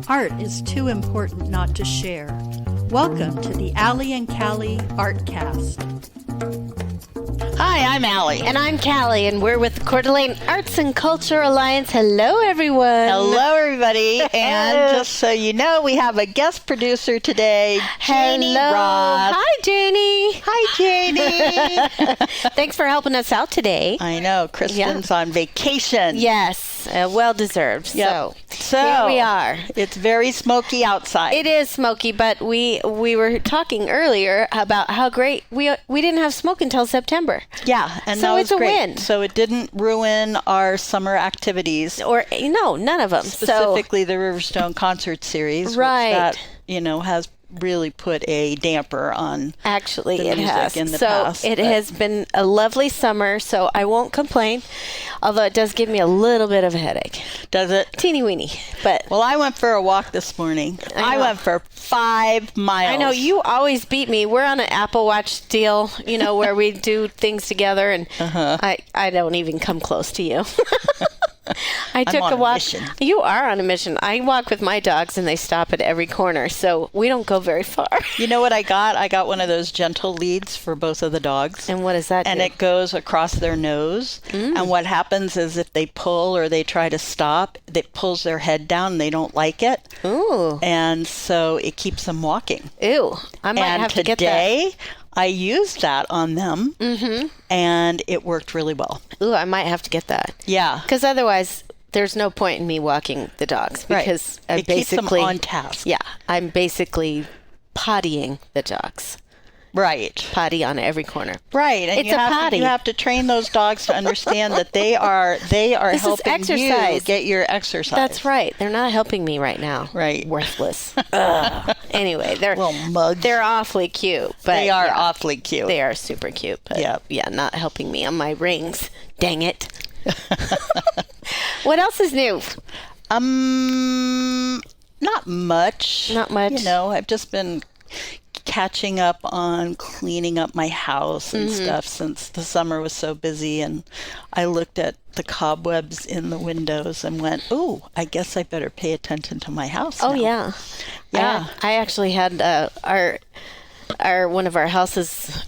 Art is too important not to share. Welcome to the Allie and Callie Artcast. Hi, I'm Allie. And I'm Callie, and we're with the Coeur d'Alene Arts and Culture Alliance. Hello, everyone. Hello, everybody. And just so you know, we have a guest producer today, Janie Roth. Hi, Janie. Hi, Janie. Thanks for helping us out today. I know. Kristen's on vacation. Yes, well-deserved. Yep. So here we are. It's very smoky outside. It is smoky, but we were talking earlier about how great we didn't have smoke until September. Yeah, and so that was it's a great. win. So it didn't ruin our summer activities. Or no, none of them. Specifically the Riverstone concert series, right? Which that, has really put a damper on actually the it music has in the so past, it has been a lovely summer, so I won't complain, although it does give me a little bit of a headache. Does it? Teeny weeny. But well, I went for a walk this morning. I went for 5 miles. I know you always beat me. We're on an Apple Watch deal, where we do things together, and I don't even come close to you. I took a walk. You are on a mission. I walk with my dogs, and they stop at every corner, so we don't go very far. You know what I got? I got one of those gentle leads for both of the dogs. And what does that do? And it goes across their nose. And what happens is if they pull or they try to stop, it pulls their head down, and they don't like it. Ooh. And so it keeps them walking. Ew. I might have to get that. And today, I used that on them, and it worked really well. Ooh, I might have to get that. Yeah. Because otherwise, there's no point in me walking the dogs. Because it keeps them on task. Yeah. I'm basically pottying the dogs. Right. Potty on every corner. Right. And it's a potty. You have to train those dogs to understand that they are this helping is exercise. You get your exercise. That's right. They're not helping me right now. Right. Worthless. Anyway, little mugs. They're awfully cute. But they are awfully cute. They are super cute. But yeah, not helping me on my rings. Dang it. What else is new? Not much. Not much. I've just been catching up on cleaning up my house and stuff since the summer was so busy, and I looked at the cobwebs in the windows and went, "Ooh, I guess I better pay attention to my house." Oh now. Yeah. I actually had our one of our houses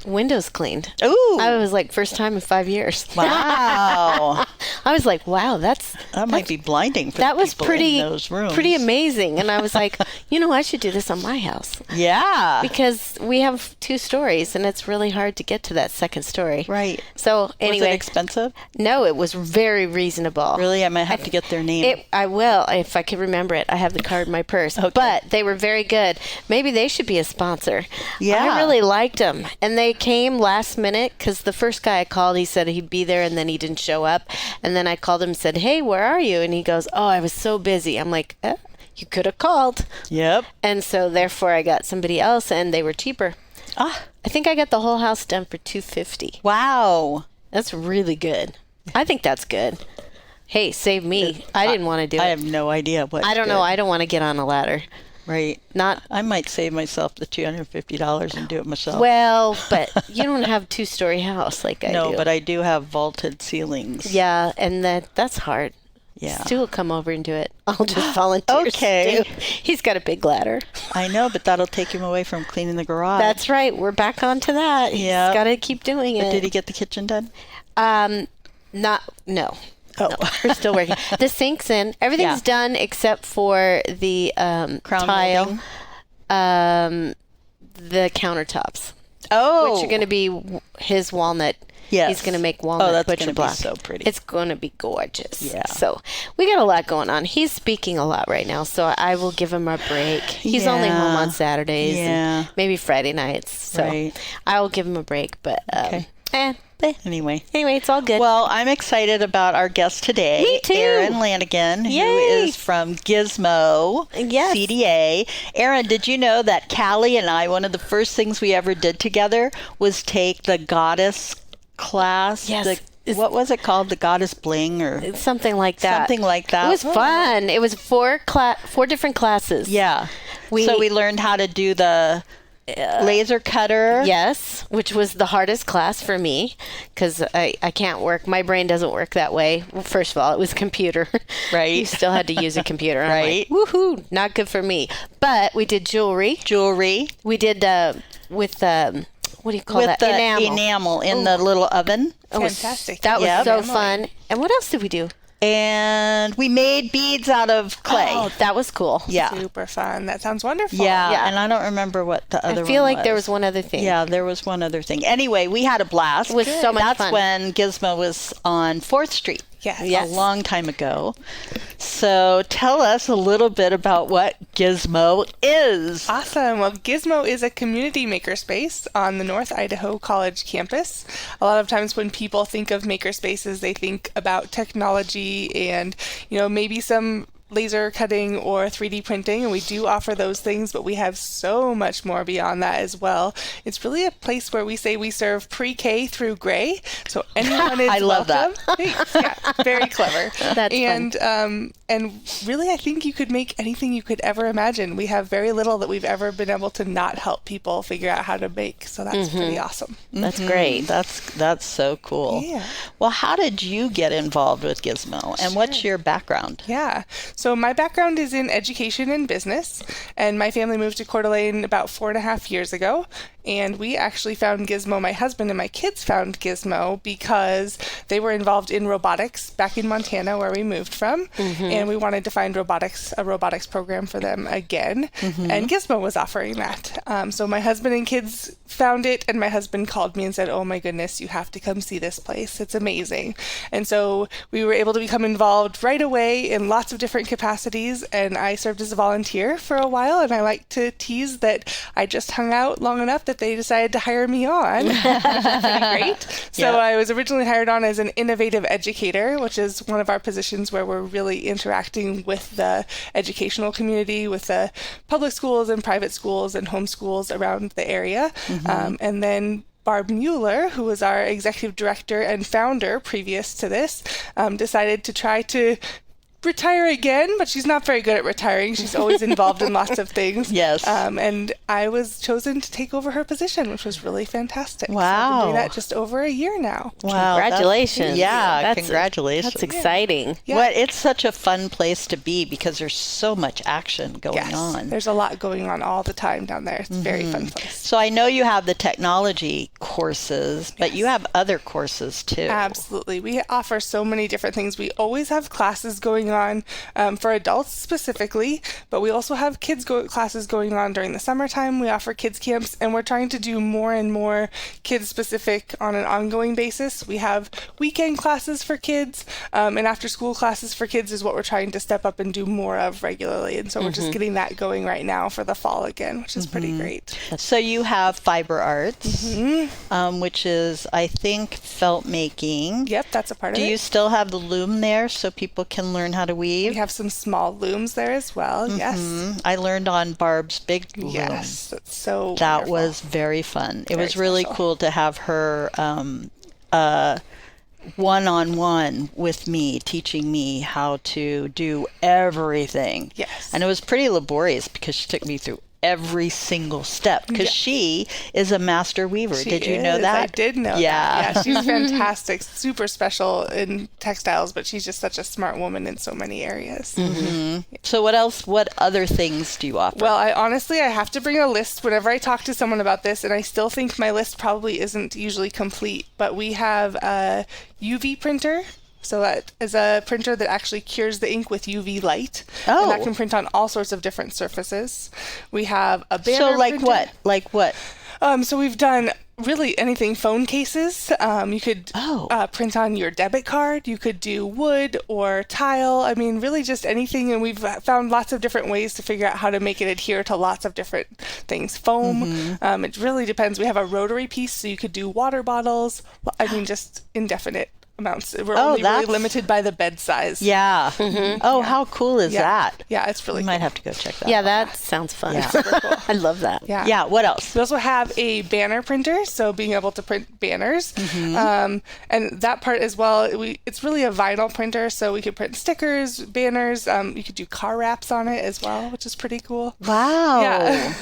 windows cleaned. Ooh. I was like, first time in 5 years. Wow. I was like, wow, that might be blinding for that the was people pretty in those rooms. Pretty amazing. And I was like, I should do this on my house. Yeah. Because we have 2 stories, and it's really hard to get to that second story. Right. So anyway, was it expensive? No, it was very reasonable. Really? I might have to get their name. I will, if I can remember it. I have the card in my purse. Okay. But they were very good. Maybe they should be a sponsor. Yeah. I really liked them. And they came last minute, because the first guy I called, he said he'd be there, and then he didn't show up. And then I called him and said, "Hey, where are you?" And he goes, "Oh, I was so busy." I'm like, you could have called. Yep. And so therefore I got somebody else, and they were cheaper. I think I got the whole house done for $250. Wow. That's really good. I think that's good. Hey, save me. I didn't want to do it. I have no idea what. I don't know. I don't want to get on a ladder. Right. I might save myself the $250 and do it myself. Well, but you don't have a 2-story house like I do. No, but I do have vaulted ceilings. Yeah, and that's hard. Yeah. Stu will come over and do it. I'll just volunteer. Okay. Stu. He's got a big ladder. I know, but that'll take him away from cleaning the garage. That's right. We're back onto that. Yeah. He's got to keep doing it. But did he get the kitchen done? No. Oh. No, we're still working. The sink's in. Everything's done except for the tile, the countertops. Oh. Which are going to be his walnut. Yes. He's going to make walnut butcher block. Be so pretty. It's going to be gorgeous. Yeah. So we got a lot going on. He's speaking a lot right now, so I will give him a break. He's only home on Saturdays and maybe Friday nights. So I will give him a break, but anyway, it's all good. Well, I'm excited about our guest today. Me too. Erin Lanigan, who is from Gizmo-CdA. Erin, did you know that Callie and I, one of the first things we ever did together was take the goddess class? Yes. What was it called? The Goddess Bling or something like that. Something like that. It was fun. It was 4 different classes. Yeah. So we learned how to do the laser cutter. Yes, which was the hardest class for me because I can't work. My brain doesn't work that way. Well, first of all, it was computer. Right. You still had to use a computer. I'm Right. like, woohoo, not good for me. But we did jewelry. We did with what do you call that? With the enamel in the little oven. Fantastic. That was Yep. so fun. And what else did we do? And we made beads out of clay. Oh, that was cool. Yeah. Super fun. That sounds wonderful. Yeah, and I don't remember what the other one was. I feel like there was one other thing. Yeah, there was one other thing. Anyway, we had a blast. It was so much That's fun. when Gizmo was on 4th Street. Yes. A long time ago. So tell us a little bit about what Gizmo is. Awesome. Well, Gizmo is a community makerspace on the North Idaho College campus. A lot of times when people think of makerspaces, they think about technology and, maybe some laser cutting or 3D printing, and we do offer those things, but we have so much more beyond that as well. It's really a place where we say we serve pre-K through gray, so anyone is I love welcome. that. Thanks. Yeah, very clever. That's fun. And really, I think you could make anything you could ever imagine. We have very little that we've ever been able to not help people figure out how to make, so that's pretty awesome. That's great. That's so cool. Yeah. Well, how did you get involved with Gizmo, and what's your background? Yeah. So my background is in education and business, and my family moved to Coeur d'Alene about 4.5 years ago. And we actually found Gizmo, my husband and my kids found Gizmo because they were involved in robotics back in Montana where we moved from. And we wanted to find a robotics program for them again. And Gizmo was offering that. So my husband and kids found it, and my husband called me and said, "Oh my goodness, you have to come see this place. It's amazing." And so we were able to become involved right away in lots of different capacities. And I served as a volunteer for a while, and I like to tease that I just hung out long enough that they decided to hire me on, which is pretty great. So I was originally hired on as an innovative educator, which is one of our positions where we're really interacting with the educational community, with the public schools and private schools and homeschools around the area. And then Barb Mueller, who was our executive director and founder previous to this, decided to try to retire again, but she's not very good at retiring. She's always involved in lots of things. Yes. And I was chosen to take over her position, which was really fantastic. Wow. So I've been doing that just over a year now. Wow. Congratulations. Congratulations. That's exciting. Yeah. Well, it's such a fun place to be because there's so much action going on. There's a lot going on all the time down there. It's a very fun place. So I know you have the technology courses, but you have other courses too. Absolutely. We offer so many different things. We always have classes going on for adults specifically, but we also have classes going on during the summertime. We offer kids camps, and we're trying to do more and more kids specific on an ongoing basis. We have weekend classes for kids, and after school classes for kids is what we're trying to step up and do more of regularly. And so we're just getting that going right now for the fall again, which is pretty great. So you have fiber arts, which is, I think, felt making. Yep, that's a part of it. Do you still have the loom there so people can learn how to weave? We have some small looms there as well. Yes. I learned on Barb's big loom. Yes. That's so That wonderful. was very fun. It Very was really special. cool to have her one-on-one with me, teaching me how to do everything. Yes. And it was pretty laborious because she took me through every single step because she is a master weaver. Did you know that? I did know that. Yeah, she's fantastic, super special in textiles, but she's just such a smart woman in so many areas. So what other things do you offer? Well, I have to bring a list whenever I talk to someone about this, and I still think my list probably isn't usually complete, but we have a UV printer. So that is a printer that actually cures the ink with UV light. Oh. And that can print on all sorts of different surfaces. We have a banner so like printer. what? Like what? So we've done really anything, phone cases. You could print on your debit card. You could do wood or tile. I mean, really just anything. And we've found lots of different ways to figure out how to make it adhere to lots of different things. Foam. It really depends. We have a rotary piece, so you could do water bottles. I mean, just indefinite amounts. We're only really limited by the bed size. Yeah. Oh, how cool is that? Yeah, it's really We cool. might have to go check that out. Yeah, that sounds fun. Yeah. I love that. Yeah, what else? We also have a banner printer, so being able to print banners. And that part as well, it's really a vinyl printer, so we could print stickers, banners. You could do car wraps on it as well, which is pretty cool. Wow.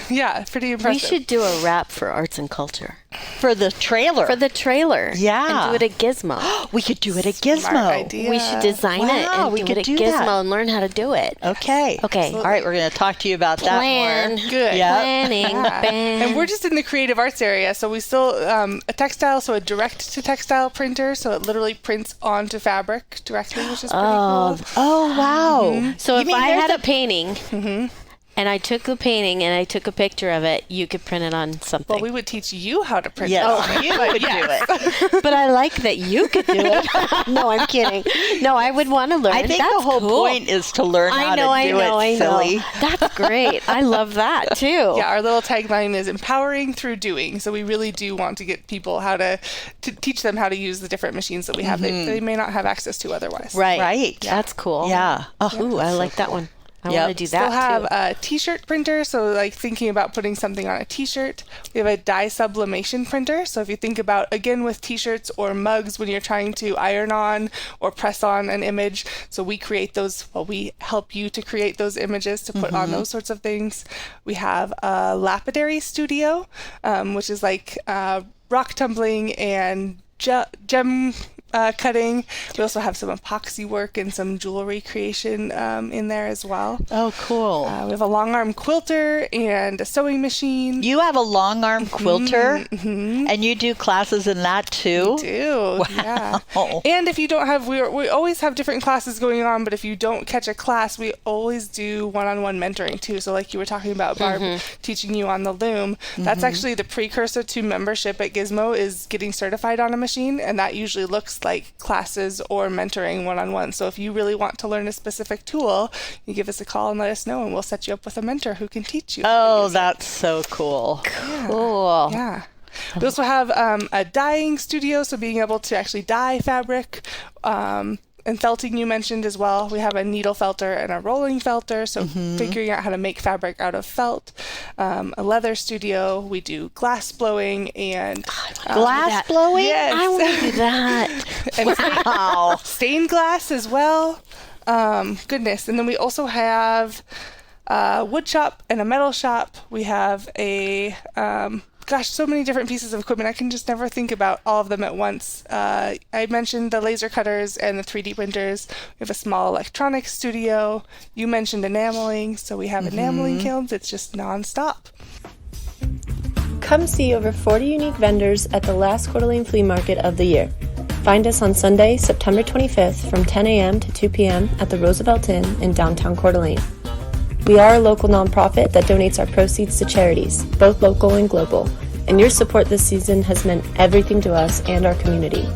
Yeah, pretty impressive. We should do a wrap for arts and culture. For the trailer. Yeah. And do it at Gizmo. We could do it at Gizmo. Smart idea. We should design it and do it at Gizmo and learn how to do it. Okay. Okay. All right, we're going to talk to you about that more. Good. Yep. Planning. And we're just in the creative arts area, so we still a textile, so a direct to textile printer, so it literally prints onto fabric directly, which is pretty cool. Oh, wow. So if I had there's a painting and I took the painting and I took a picture of it, you could print it on something. Well, we would teach you how to print Yes, it. you would do it. But I like that you could do it. No, I'm kidding. No, I would want to learn. I think That's the whole cool. point is to learn how to do I it, silly. That's great. I love that too. Yeah, our little tagline is empowering through doing. So we really do want to get people how to teach them how to use the different machines that we have that they may not have access to otherwise. Right. That's cool. Yeah. Ooh, I like that one. I want to do that Still have too. a t-shirt printer, so like thinking about putting something on a t-shirt. We have a dye sublimation printer, so if you think about, again, with t-shirts or mugs when you're trying to iron on or press on an image, so we create those, we help you to create those images to put on those sorts of things. We have a lapidary studio, which is like rock tumbling and gem cutting. We also have some epoxy work and some jewelry creation in there as well. Oh, cool. We have a long arm quilter and a sewing machine. You have a long arm quilter, and you do classes in that too? We do. Yeah. And if you don't have, we always have different classes going on, but if you don't catch a class, we always do one-on-one mentoring too. So like you were talking about, Barb, teaching you on the loom, that's actually the precursor to membership at Gizmo, is getting certified on a machine, and that usually looks like classes or mentoring one-on-one. So if you really want to learn a specific tool, you give us a call and let us know, and we'll set you up with a mentor who can teach you. Oh, that's so cool. Cool. Yeah. We also have a dyeing studio, so being able to actually dye fabric. And felting you mentioned as well. We have a needle felter and a rolling felter, so figuring out how to make fabric out of felt. A leather studio. We do glass blowing and... Glass blowing? Yes. I want to do that. And stained glass as well. Goodness. And then we also have a wood shop and a metal shop. We have a... so many different pieces of equipment. I can just never think about all of them at once. I mentioned the laser cutters and the 3D printers. We have a small electronics studio. You mentioned enameling, so we have enameling kilns. It's just nonstop. Come see over 40 unique vendors at the last Coeur d'Alene Flea Market of the year. Find us on Sunday, September 25th from 10 a.m. to 2 p.m. at the Roosevelt Inn in downtown Coeur d'Alene. We are a local nonprofit that donates our proceeds to charities, both local and global, and your support this season has meant everything to us and our community.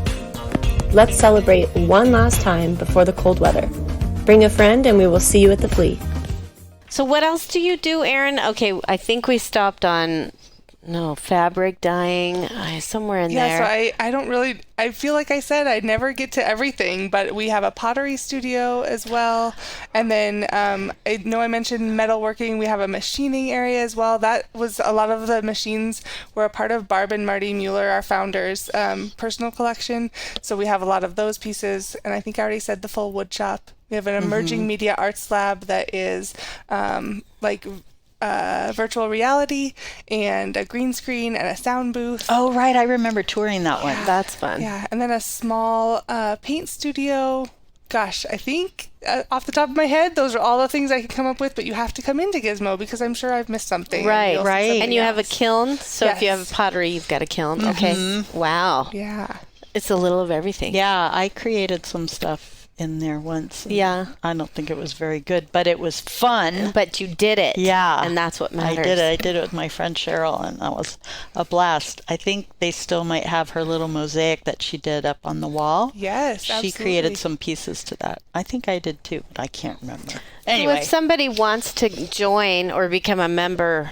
Let's celebrate one last time before the cold weather. Bring a friend and we will see you at the Flea. So what else do you do, Erin? Okay, I think we stopped on fabric dyeing, somewhere in there. Yeah, so I don't really, I feel like I said I'd never get to everything, but we have a pottery studio as well. And then I know I mentioned metalworking. We have a machining area as well. That was a lot of the machines were a part of Barb and Marty Mueller, our founders' personal collection. So we have a lot of those pieces. And I think I already said the full wood shop. We have an emerging media arts lab that is virtual reality and a green screen and a sound booth. Oh, right. I remember touring that one. That's fun. Yeah. And then a small paint studio. Gosh, I think off the top of my head, those are all the things I can come up with, but you have to come into Gizmo because I'm sure I've missed something. Right. And you else. have a kiln. So if you have a pottery, you've got a kiln. Okay. Wow. Yeah. It's a little of everything. Yeah, I created some stuff in there once. Yeah. I don't think it was very good, but it was fun. But you did it. Yeah. And that's what matters. I did it with my friend Cheryl, and that was a blast. I think they still might have her little mosaic that she did up on the wall. Yes, She absolutely. created some pieces to that. I think I did too, but I can't remember. So Anyway. if somebody wants to join or become a member,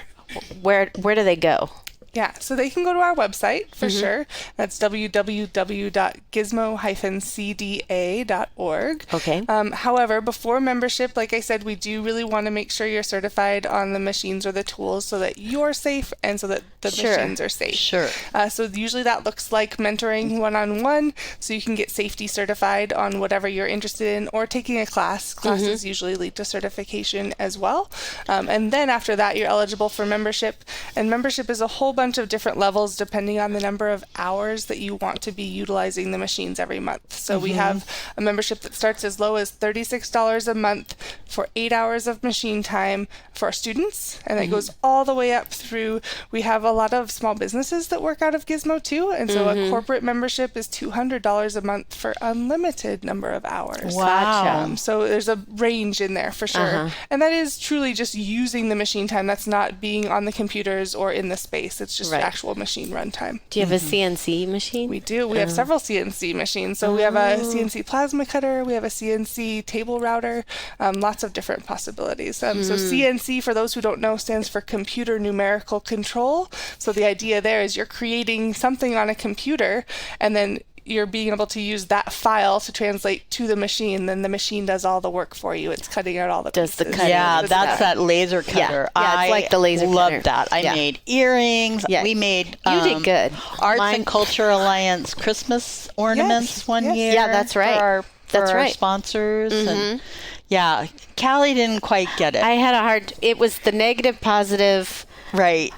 where do they go? Yeah, so they can go to our website for sure. That's www.gizmo-cda.org. Okay. However, before membership, like I said, we do really want to make sure you're certified on the machines or the tools so that you're safe and so that the machines are safe. Sure. So usually that looks like mentoring one-on-one, so you can get safety certified on whatever you're interested in, or taking a class. Classes usually lead to certification as well. And then after that, you're eligible for membership. And membership is a whole bunch bunch of different levels depending on the number of hours that you want to be utilizing the machines every month. So we have a membership that starts as low as $36 a month for 8 hours of machine time for our students, and it goes all the way up through. We have a lot of small businesses that work out of Gizmo too, and so a corporate membership is $200 a month for unlimited number of hours. Wow. So there's a range in there for sure. And that is truly just using the machine time. That's not being on the computers or in the space. It's just actual machine run time. Do you have a CNC machine? We do. We have several CNC machines. So we have a CNC plasma cutter. We have a CNC table router. Lots of different possibilities. So CNC, for those who don't know, stands for computer numerical control. So the idea there is you're creating something on a computer, and then you're being able to use that file to translate to the machine. Then the machine does all the work for you. It's cutting out all the pieces. Yeah, that's that laser cutter. Yeah, it's like the laser cutter. I love that. I made earrings. Yeah. We made you did good. Arts and Culture Alliance Christmas ornaments one year. Yeah, that's right. For our sponsors. And yeah, Callie didn't quite get it. I had it was the negative positive. Right.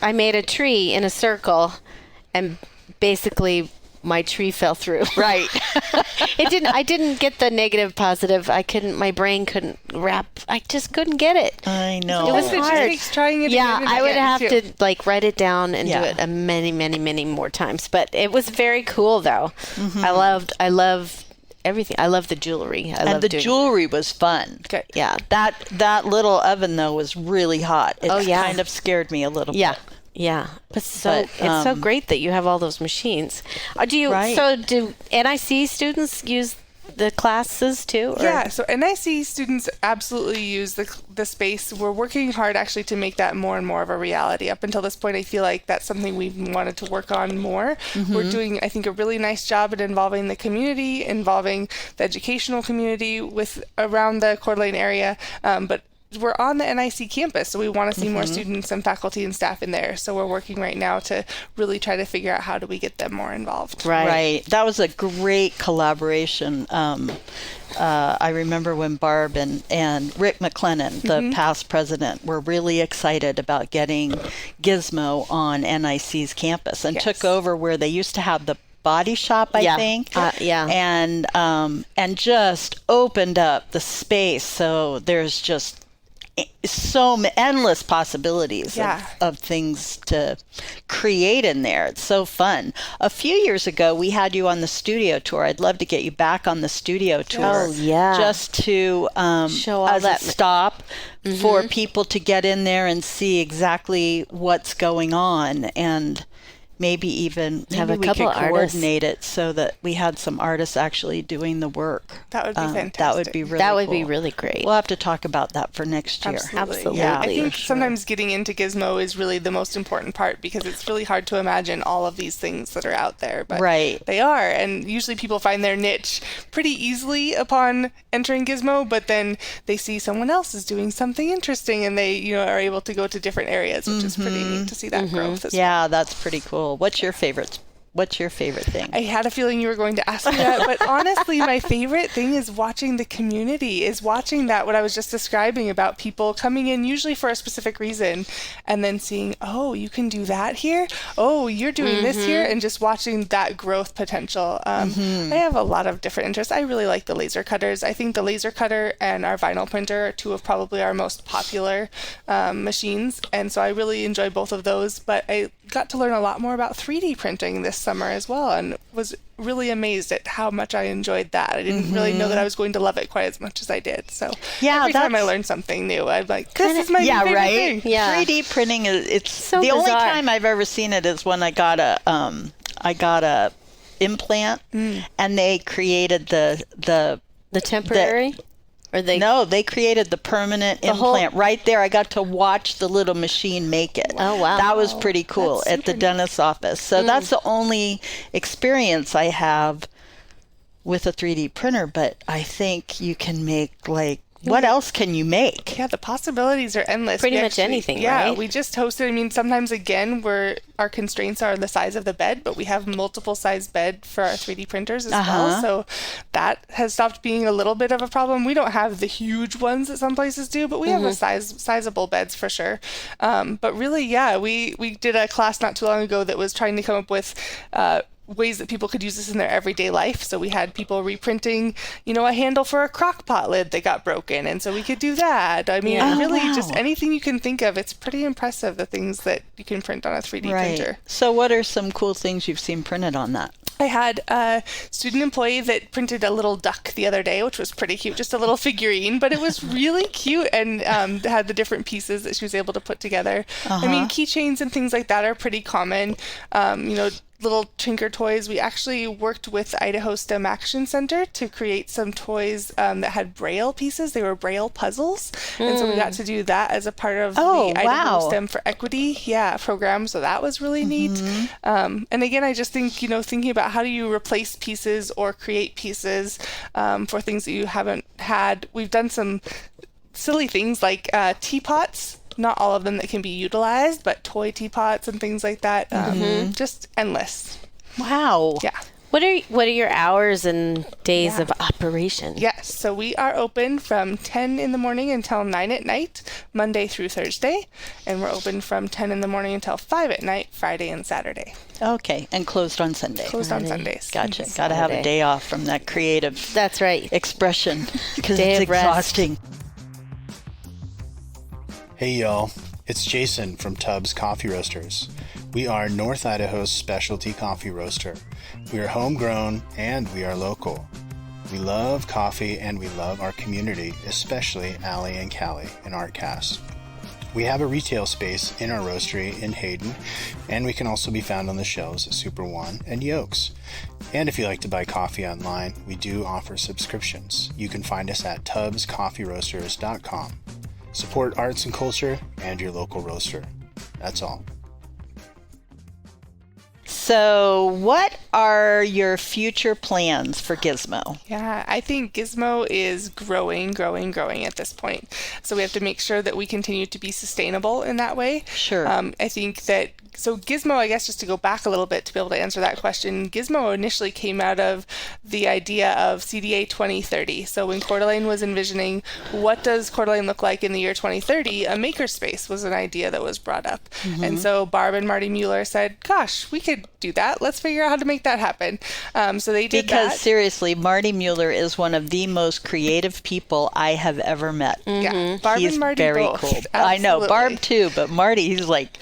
I made a tree in a circle, and basically my tree fell through. Right. I didn't get the negative positive. My brain couldn't I just couldn't get it. I know. It was hard. Trying it Yeah, I would have too. to write it down and do it many, many, many more times. But it was very cool though. I love everything. I love the jewelry. And the jewelry was fun. Okay. Yeah. That little oven though was really hot. It kind of scared me a little bit. Yeah, it's so great that you have all those machines. So do NIC students use the classes too? Or? Yeah, so NIC students absolutely use the space. We're working hard actually to make that more and more of a reality. Up until this point, I feel like that's something we've wanted to work on more. We're doing, I think, a really nice job at involving the community, involving the educational community around the Coeur d'Alene area, but we're on the NIC campus, so we want to see more students and faculty and staff in there. So we're working right now to really try to figure out how do we get them more involved. Right. That was a great collaboration. I remember when Barb and Rick McLennan, the past president, were really excited about getting Gizmo on NIC's campus and took over where they used to have the body shop, I think. And just opened up the space. So there's just so endless possibilities of things to create in there. It's so fun. A few years ago, we had you on the studio tour. I'd love to get you back on the studio tour. Oh, yeah. Just to, show all as that. a stop for people to get in there and see exactly what's going on, and maybe even have a we couple could coordinate it so that we had some artists actually doing the work. That would be fantastic. That would be really be really great. We'll have to talk about that for next year. Absolutely. Yeah, I think sometimes getting into Gizmo is really the most important part, because it's really hard to imagine all of these things that are out there. But they are, and usually people find their niche pretty easily upon entering Gizmo, but then they see someone else is doing something interesting, and they are able to go to different areas, which is pretty neat to see that growth as well. That's pretty cool. What's your favorite thing? I had a feeling you were going to ask me that, but honestly, my favorite thing is watching the community, what I was just describing about people coming in usually for a specific reason, and then seeing, oh, you can do that here? Oh, you're doing this here? And just watching that growth potential. I have a lot of different interests. I really like the laser cutters. I think the laser cutter and our vinyl printer are two of probably our most popular machines, and so I really enjoy both of those, but I got to learn a lot more about 3D printing this summer as well, and was really amazed at how much I enjoyed that. I didn't really know that I was going to love it quite as much as I did. So every time I learn something new, I'm like, this is my new favorite thing. Yeah. 3D printing it's so the bizarre. only time I've ever seen it is when I got a implant, and they created the temporary. No, they created the permanent implant right there. I got to watch the little machine make it. Oh, wow. That was pretty cool at the dentist's office. So that's the only experience I have with a 3D printer, but I think you can make like What else can you make? Yeah, the possibilities are endless. Pretty much anything, right? We just hosted, sometimes again, our constraints are the size of the bed, but we have multiple size bed for our 3D printers as well. So that has stopped being a little bit of a problem. We don't have the huge ones that some places do, but we have a sizable beds for sure. But really, we did a class not too long ago that was trying to come up with ways that people could use this in their everyday life. So we had people reprinting, a handle for a crock pot lid that got broken. And so we could do that. Just anything you can think of. It's pretty impressive, the things that you can print on a 3D printer. So what are some cool things you've seen printed on that? I had a student employee that printed a little duck the other day, which was pretty cute, just a little figurine, but it was really cute and had the different pieces that she was able to put together. Keychains and things like that are pretty common. Little tinker toys. We actually worked with Idaho STEM Action Center to create some toys that had Braille pieces. They were Braille puzzles. And so we got to do that as a part of the Idaho STEM for Equity program. So that was really neat. And again, I just think, thinking about how do you replace pieces or create pieces for things that you haven't had. We've done some silly things like teapots. Not all of them that can be utilized, but toy teapots and things like that. Just endless. Wow. Yeah. What are your hours and days of operation? Yes. So we are open from 10 in the morning until 9 at night, Monday through Thursday. And we're open from 10 in the morning until 5 at night, Friday and Saturday. Okay. And closed on Sunday. Closed on Sundays. Gotcha. Got to have a day off from that creative That's right. expression because it's exhausting. Hey y'all, it's Jason from Tubbs Coffee Roasters. We are North Idaho's specialty coffee roaster. We are homegrown and we are local. We love coffee and we love our community, especially Allie and Callie in ArtCast. We have a retail space in our roastery in Hayden, and we can also be found on the shelves at Super One and Yokes. And if you like to buy coffee online, we do offer subscriptions. You can find us at tubbscoffeeroasters.com. Support arts and culture and your local roaster. That's all. So what are your future plans for Gizmo? Yeah, I think Gizmo is growing at this point. So we have to make sure that we continue to be sustainable in that way. Sure. I think that So Gizmo, I guess just to go back a little bit to be able to answer that question, Gizmo initially came out of the idea of CDA 2030. So when Coeur d'Alene was envisioning what does Coeur d'Alene look like in the year 2030, a Makerspace was an idea that was brought up. Mm-hmm. And so Barb and Marty Mueller said, gosh, we could do that. Let's figure out how to make that happen. So they did that. Because seriously, Marty Mueller is one of the most creative people I have ever met. Mm-hmm. Yeah, Barb he's and Marty very both. cool. Absolutely. I know, Barb too, but Marty, he's like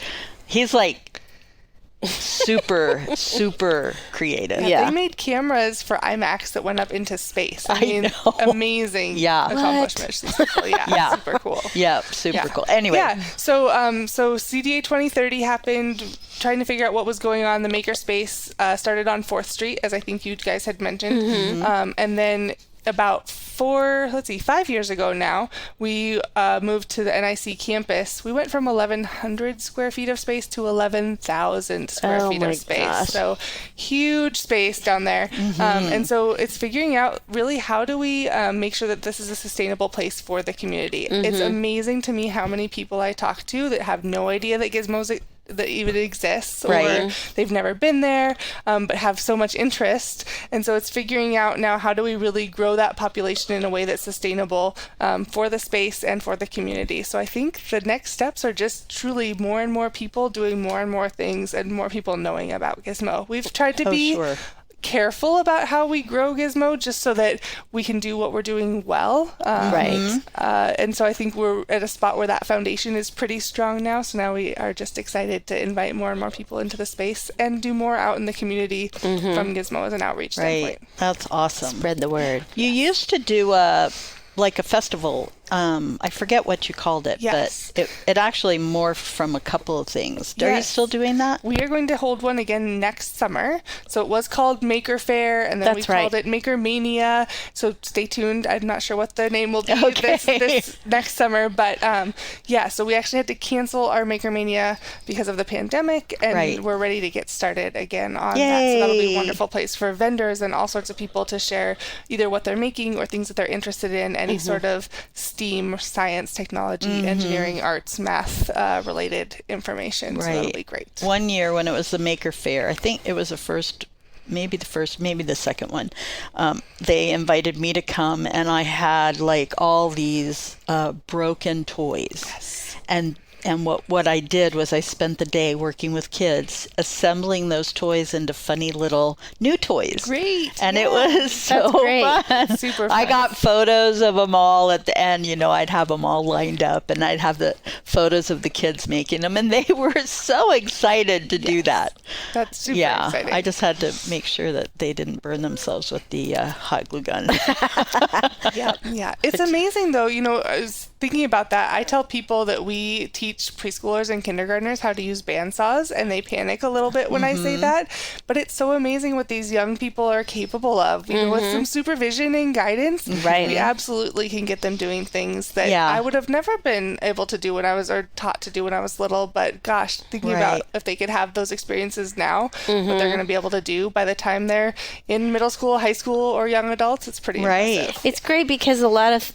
super creative. Yeah, they made cameras for IMAX that went up into space. I mean, know. Amazing accomplishments. These people. Yeah, super cool. Yeah, super cool. Anyway. Yeah, so CDA 2030 happened, trying to figure out what was going on. The Makerspace started on 4th Street, as I think you guys had mentioned. Mm-hmm. And then about 5 years ago now, we moved to the NIC campus. We went from 1,100 square feet of space to 11,000 square feet of space. Gosh. So huge space down there. Mm-hmm. And so it's figuring out really how do we make sure that this is a sustainable place for the community. Mm-hmm. It's amazing to me how many people I talk to that have no idea that Gizmo's that even exists, or they've never been there, but have so much interest. And so it's figuring out now how do we really grow that population in a way that's sustainable for the space and for the community. So I think the next steps are just truly more and more people doing more and more things and more people knowing about Gizmo. We've tried to be careful about how we grow Gizmo just so that we can do what we're doing well. And so I think we're at a spot where that foundation is pretty strong now. So now we are just excited to invite more and more people into the space and do more out in the community from Gizmo as an outreach standpoint. That's awesome. Spread the word. You used to do a festival I forget what you called it, Yes. but it actually morphed from a couple of things. Are you still doing that? We are going to hold one again next summer. So it was called Maker Fair, and then we called it Maker Mania. So stay tuned. I'm not sure what the name will be this next summer, but so we actually had to cancel our Maker Mania because of the pandemic, and we're ready to get started again on that. So that'll be a wonderful place for vendors and all sorts of people to share either what they're making or things that they're interested in, any sort of STEAM, science, technology, engineering, arts, math related information. So that'll be great. One year when it was the Maker Fair, I think it was maybe the second one, they invited me to come, and I had like all these broken toys. Yes. And what I did was I spent the day working with kids, assembling those toys into funny little new toys. Great. And it was so fun. Super fun. I got photos of them all at the end. I'd have them all lined up, and I'd have the photos of the kids making them, and they were so excited to do that. That's super exciting. I just had to make sure that they didn't burn themselves with the hot glue gun. Yeah. It's amazing, though. I was thinking about that. I tell people that we teach preschoolers and kindergartners how to use bandsaws, and they panic a little bit when I say that. But it's so amazing what these young people are capable of. With some supervision and guidance, we absolutely can get them doing things that I would have never been able to do or taught to do when I was little. But gosh, thinking about if they could have those experiences now, what they're going to be able to do by the time they're in middle school, high school, or young adults, it's pretty impressive. It's great because a lot of,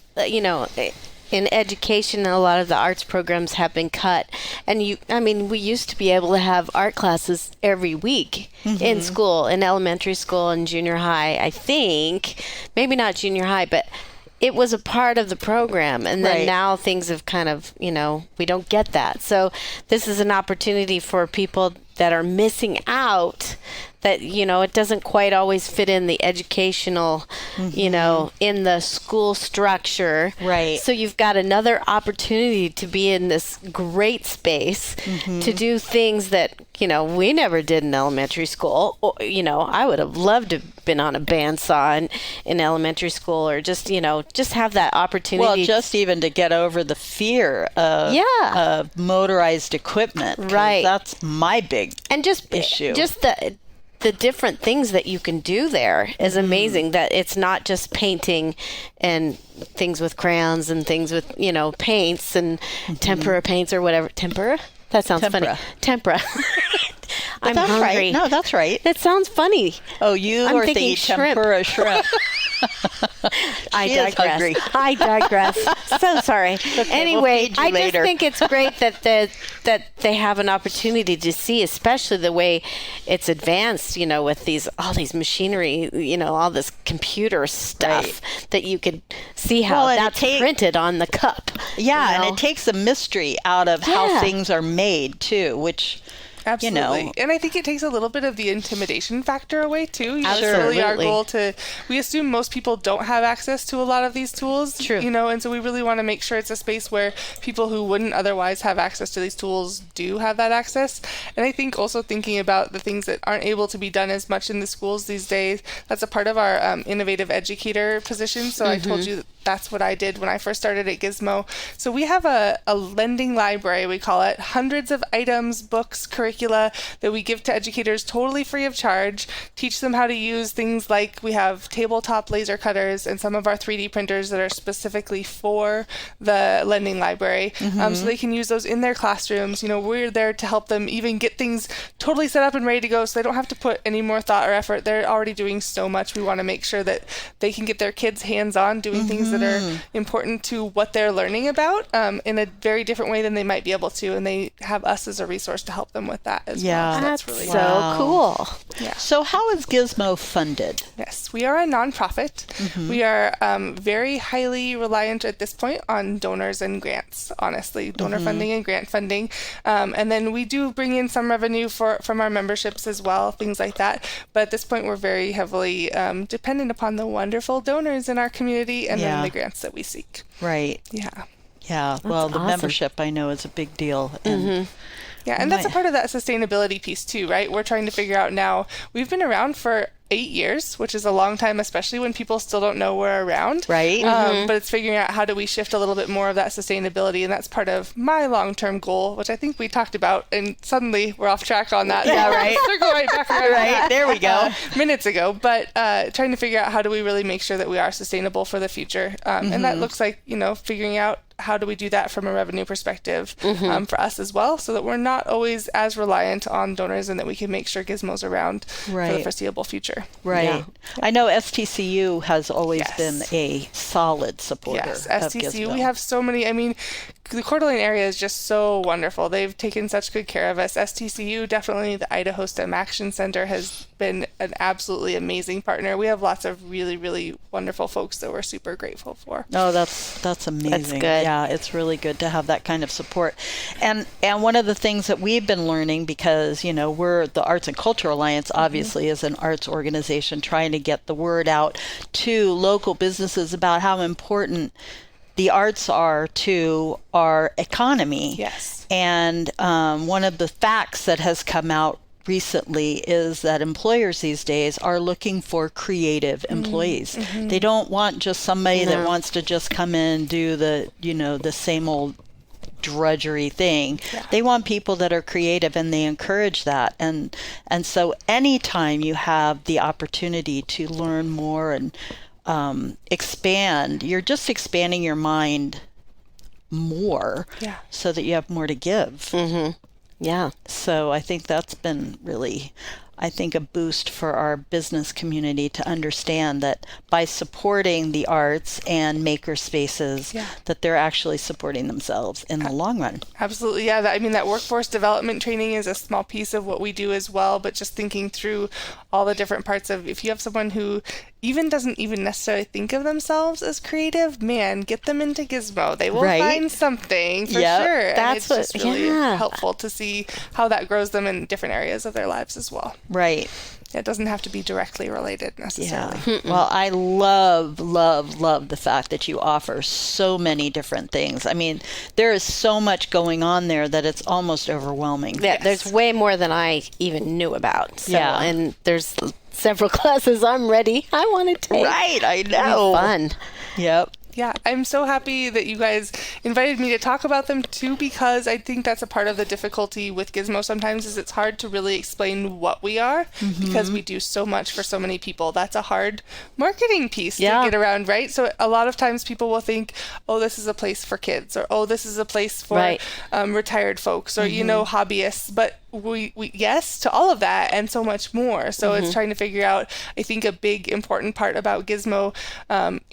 in education, a lot of the arts programs have been cut. And we used to be able to have art classes every week in school, in elementary school and junior high, I think. Maybe not junior high, but it was a part of the program. And then now things have kind of, we don't get that. So this is an opportunity for people that are missing out, that, it doesn't quite always fit in the educational, in the school structure. Right. So you've got another opportunity to be in this great space to do things that, we never did in elementary school. Or, I would have loved to have been on a bandsaw in elementary school, or just have that opportunity. Well, just even to get over the fear of motorized equipment. Right. That's my big issue. Just the different things that you can do there is amazing. That it's not just painting and things with crayons and things with, paints and tempera paints or whatever. Tempera? That sounds funny. Tempera. I'm that's hungry. Right. No, that's right. That sounds funny. Oh, I'm are thinking tempura shrimp. I digress. So sorry. Okay, anyway, we'll I just think it's great that they have an opportunity to see, especially the way it's advanced, with all these machinery, all this computer stuff that you could see how that's printed on the cup. Yeah, and it takes the mystery out of how things are made too, which Absolutely. And I think it takes a little bit of the intimidation factor away too. It's Absolutely. really our goal we assume most people don't have access to a lot of these tools. True. And so we really want to make sure it's a space where people who wouldn't otherwise have access to these tools do have that access. And I think also thinking about the things that aren't able to be done as much in the schools these days, that's a part of our innovative educator position. So I told you that's what I did when I first started at Gizmo. So we have a lending library, we call it, hundreds of items, books, curricula that we give to educators totally free of charge, teach them how to use things like we have tabletop laser cutters and some of our 3D printers that are specifically for the lending library. So they can use those in their classrooms. We're there to help them even get things totally set up and ready to go so they don't have to put any more thought or effort. They're already doing so much. We want to make sure that they can get their kids hands-on doing things that are important to what they're learning about in a very different way than they might be able to, and they have us as a resource to help them with that as well. So that's really cool. Yeah. So how is Gizmo funded? Yes, we are a nonprofit. We are very highly reliant at this point on donors and grants, honestly, donor funding and grant funding. And then we do bring in some revenue from our memberships as well, things like that. But at this point, we're very heavily dependent upon the wonderful donors in our community and then the grants that we seek. Right. Yeah. Yeah. Well, the membership I know is a big deal. And yeah, and that's a part of that sustainability piece too, right? We're trying to figure out now, we've been around for 8 years, which is a long time, especially when people still don't know we're around. Right. But it's figuring out how do we shift a little bit more of that sustainability, and that's part of my long-term goal, which I think we talked about, and suddenly we're off track on that. Yeah, right. Circle right back around. Right, there we go. Minutes ago, but trying to figure out how do we really make sure that we are sustainable for the future, and that looks like figuring out how do we do that from a revenue perspective for us as well, so that we're not always as reliant on donors, and that we can make sure Gizmo's around for the foreseeable future. Right. Yeah. I know STCU has always been a solid supporter of STCU. We have so many. I mean, the Coeur d'Alene area is just so wonderful. They've taken such good care of us. STCU, definitely the Idaho STEM Action Center, has been an absolutely amazing partner. We have lots of really, really wonderful folks that we're super grateful for. Oh, that's amazing. That's good. Yeah, it's really good to have that kind of support. And one of the things that we've been learning, because, we're the Arts and Culture Alliance, obviously, is an arts organization trying to get the word out to local businesses about how important the arts are to our economy. Yes. And one of the facts that has come out recently is that employers these days are looking for creative employees. They don't want just somebody that wants to just come in and do the same old drudgery thing. Yeah. They want people that are creative, and they encourage that. And so anytime you have the opportunity to learn more and expand, you're just expanding your mind more so that you have more to give. Yeah. So I think that's been really, a boost for our business community to understand that by supporting the arts and makerspaces, that they're actually supporting themselves in the long run. Absolutely. Yeah. That workforce development training is a small piece of what we do as well, but just thinking through all the different parts of, if you have someone who doesn't even necessarily think of themselves as creative, man, get them into Gizmo. They will find something for sure. That's and it's just really helpful to see how that grows them in different areas of their lives as well. Right. It doesn't have to be directly related necessarily. Yeah. Well, I love the fact that you offer so many different things. I mean, there is so much going on there that it's almost overwhelming. Yeah, there's way more than I even knew about. So, and there's several classes I'm ready. I want to take. Right, I know. Fun. Yep. Yeah, I'm so happy that you guys invited me to talk about them too, because I think that's a part of the difficulty with Gizmo sometimes is it's hard to really explain what we are because we do so much for so many people. That's a hard marketing piece to get around, right? So a lot of times people will think, oh, this is a place for kids, or oh, this is a place for retired folks, or, hobbyists. But we yes to all of that and so much more. So it's trying to figure out, I think a big important part about Gizmo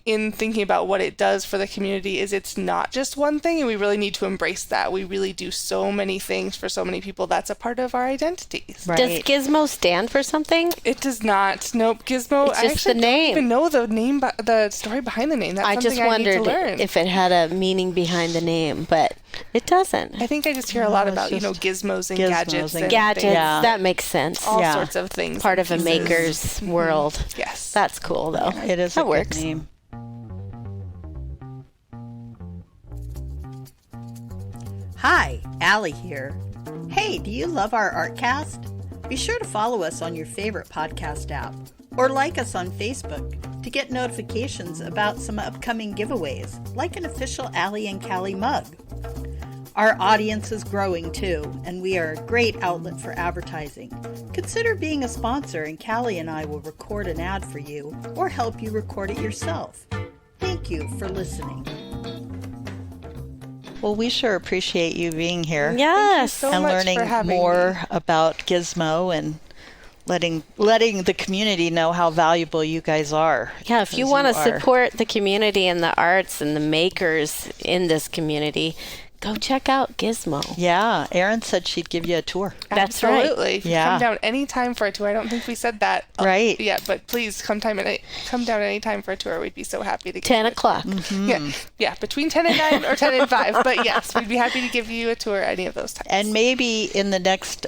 in thinking about what it does for the community is it's not just one thing, and we really need to embrace that. We really do so many things for so many people. That's a part of our identities. Right. Does Gizmo stand for something? It does not. Nope. Gizmo, it's just the name. I don't even know the name, the story behind the name. That's something just wondered I need to learn. If it had a meaning behind the name, but it doesn't. I think I just hear a lot about, gizmos and gadgets. Gadgets, that makes sense. All sorts of things. Part of a maker's world. Yes. That's cool, though. It is that a works. good name. Hi, Allie here. Hey, do you love our Artcast? Be sure to follow us on your favorite podcast app or like us on Facebook to get notifications about some upcoming giveaways, like an official Allie and Callie mug. Our audience is growing too, and we are a great outlet for advertising. Consider being a sponsor, and Callie and I will record an ad for you or help you record it yourself. Thank you for listening. Well, we sure appreciate you being here. Yes. Thank you so and much learning for having more me. about Gizmo and letting the community know how valuable you guys are. Yeah, if you want to support the community and the arts and the makers in this community, go check out Gizmo. Yeah, Erin said she'd give you a tour. That's Absolutely. right. Yeah. Come down anytime for a tour. I don't think we said that Right. yet, but please come down anytime for a tour. We'd be so happy to give 10 you a o'clock. tour. Yeah, between 10 and 9 or 10 and 5. But yes, we'd be happy to give you a tour any of those times. And maybe in the next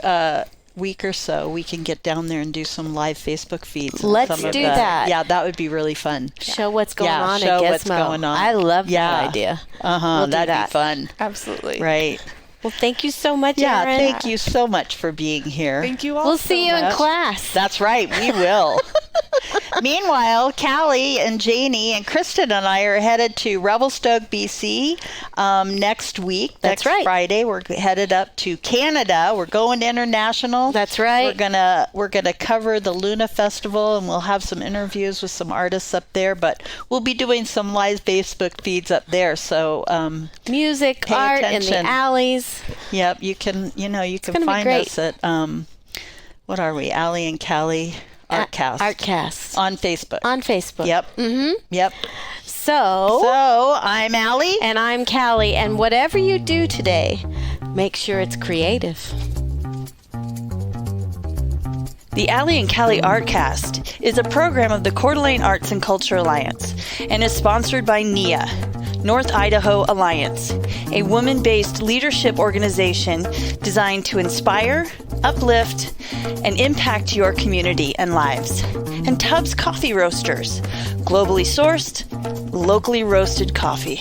week or so, we can get down there and do some live Facebook feeds. Let's do that. Yeah, that would be really fun. Show what's going on show at Gizmo. what's going on. I love that idea. We'll that'd do that. be fun. Absolutely. Right. Well, thank you so much, Yeah, Erin. thank you so much for being here. Thank you all. We'll so see you much. in class. That's right, we will. Meanwhile, Callie and Janie and Kristen and I are headed to Revelstoke, BC next week. That's next right. Friday, we're headed up to Canada. We're going international. That's right. We're gonna cover the Luna Festival, and we'll have some interviews with some artists up there. But we'll be doing some live Facebook feeds up there. So music, art attention. in the alleys. Yep, you can find us at what are we? Allie and Callie Artcast. Artcast on Facebook. On Facebook. Yep. Mm-hmm. Yep. So I'm Allie. And I'm Callie. And whatever you do today, make sure it's creative. The Allie and Callie Artcast is a program of the Coeur d'Alene Arts and Culture Alliance and is sponsored by NIA, North Idaho Alliance, a woman-based leadership organization designed to inspire, uplift, and impact your community and lives. And Tubbs Coffee Roasters, globally sourced, locally roasted coffee.